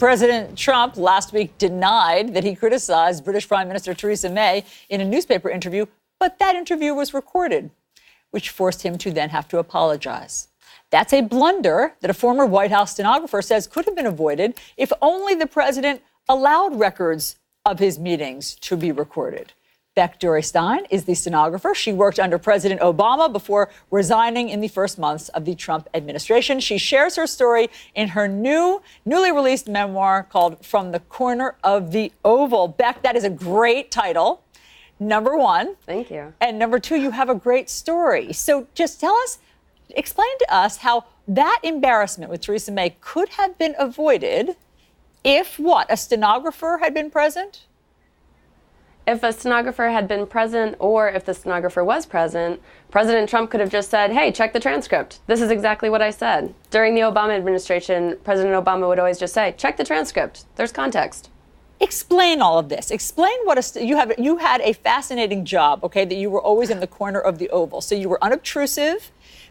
President Trump last week denied that he criticized British Prime Minister Theresa May in a newspaper interview, but that interview was recorded, which forced him to then have to apologize. That's a blunder that a former White House stenographer says could have been avoided if only the president allowed records of his meetings to be recorded. Beck Dorey-Stein is the stenographer. She worked under President Obama before resigning in the first months of the Trump administration. She shares her story in her newly released memoir called From the Corner of the Oval. Beck, that is a great title. Number one. Thank you. And number two, you have a great story. So just explain to us how that embarrassment with Theresa May could have been avoided if a stenographer had been present? If a stenographer had been present, or if the stenographer was present, President Trump could have just said, hey, check the transcript. This is exactly what I said. During the Obama administration, President Obama would always just say, check the transcript. There's context. Explain all of this. Explain what you had a fascinating job, okay, that you were always in the corner of the Oval. So you were unobtrusive,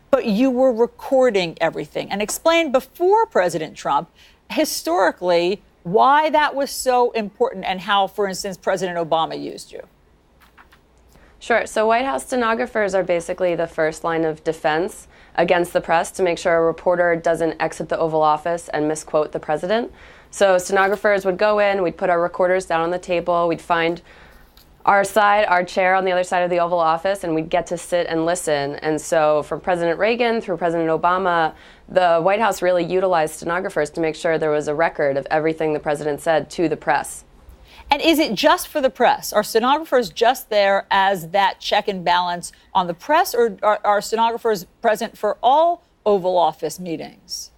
but you were recording everything. And explain before President Trump, historically, why that was so important and how, for instance, President Obama used you. Sure. So White House stenographers are basically the first line of defense against the press to make sure a reporter doesn't exit the Oval Office and misquote the president. So stenographers would go in, we'd put our recorders down on the table, we'd find our chair on the other side of the Oval Office, and we'd get to sit and listen. And so from President Reagan through President Obama, the White House really utilized stenographers to make sure there was a record of everything the president said to the press. And is it just for the press? Are stenographers just there as that check and balance on the press, or are stenographers present for all Oval Office meetings?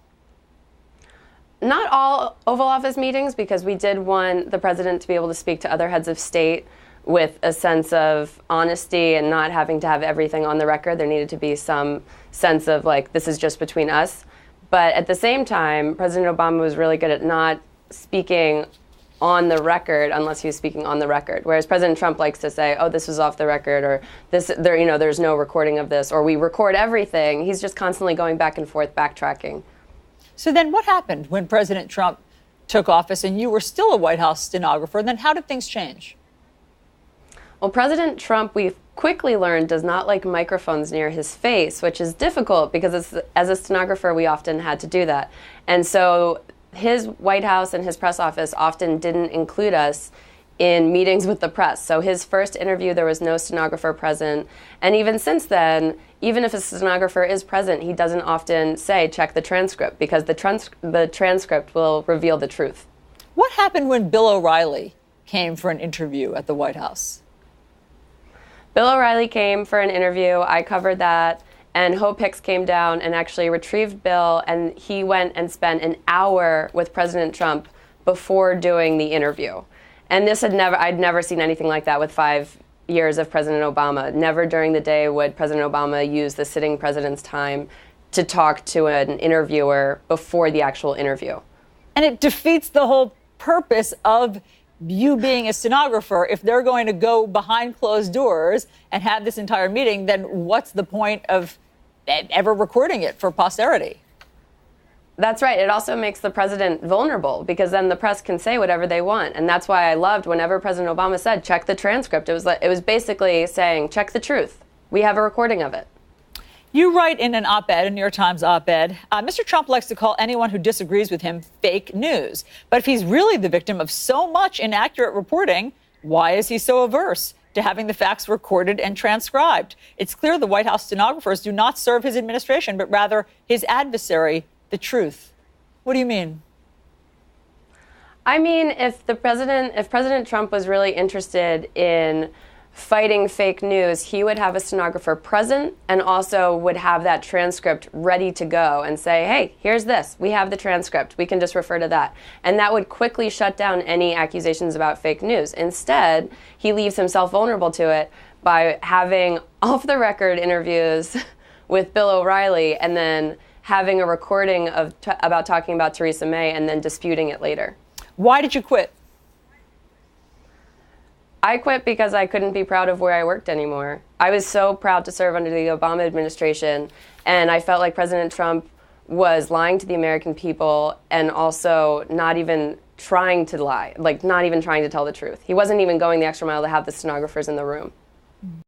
Not all Oval Office meetings, because we did want the president to be able to speak to other heads of state with a sense of honesty and not having to have everything on the record. There needed to be some sense of, like, this is just between us. But at the same time, President Obama was really good at not speaking on the record unless he was speaking on the record. Whereas President Trump likes to say, oh, this was off the record, or there's no recording of this, or we record everything. He's just constantly going back and forth, backtracking. So then what happened when President Trump took office and you were still a White House stenographer? And then how did things change? Well, President Trump, we quickly learned, does not like microphones near his face, which is difficult because as a stenographer, we often had to do that. And so his White House and his press office often didn't include us in meetings with the press. So his first interview, there was no stenographer present. And even since then, even if a stenographer is present, he doesn't often say, check the transcript, because the transcript will reveal the truth. What happened when Bill O'Reilly came for an interview at the White House? Bill O'Reilly came for an interview. I covered that. And Hope Hicks came down and actually retrieved Bill, and he went and spent an hour with President Trump before doing the interview. And I'd never seen anything like that with 5 years of President Obama. Never during the day would President Obama use the sitting president's time to talk to an interviewer before the actual interview. And it defeats the whole purpose of you being a stenographer. If they're going to go behind closed doors and have this entire meeting, then what's the point of ever recording it for posterity? That's right. It also makes the president vulnerable, because then the press can say whatever they want. And that's why I loved whenever President Obama said, check the transcript. It was basically saying, check the truth. We have a recording of it. You write in an op-ed, a New York Times op-ed, Mr. Trump likes to call anyone who disagrees with him fake news. But if he's really the victim of so much inaccurate reporting, why is he so averse to having the facts recorded and transcribed? It's clear the White House stenographers do not serve his administration, but rather his adversary, the truth. What do you mean? I mean, if President Trump was really interested in fighting fake news, he would have a stenographer present and also would have that transcript ready to go and say, hey, here's this. We have the transcript. We can just refer to that. And that would quickly shut down any accusations about fake news. Instead, he leaves himself vulnerable to it by having off-the-record interviews with Bill O'Reilly and then having a recording about talking about Theresa May and then disputing it later. Why did you quit? I quit because I couldn't be proud of where I worked anymore. I was so proud to serve under the Obama administration, and I felt like President Trump was lying to the American people and also not even trying to lie, like not even trying to tell the truth. He wasn't even going the extra mile to have the stenographers in the room.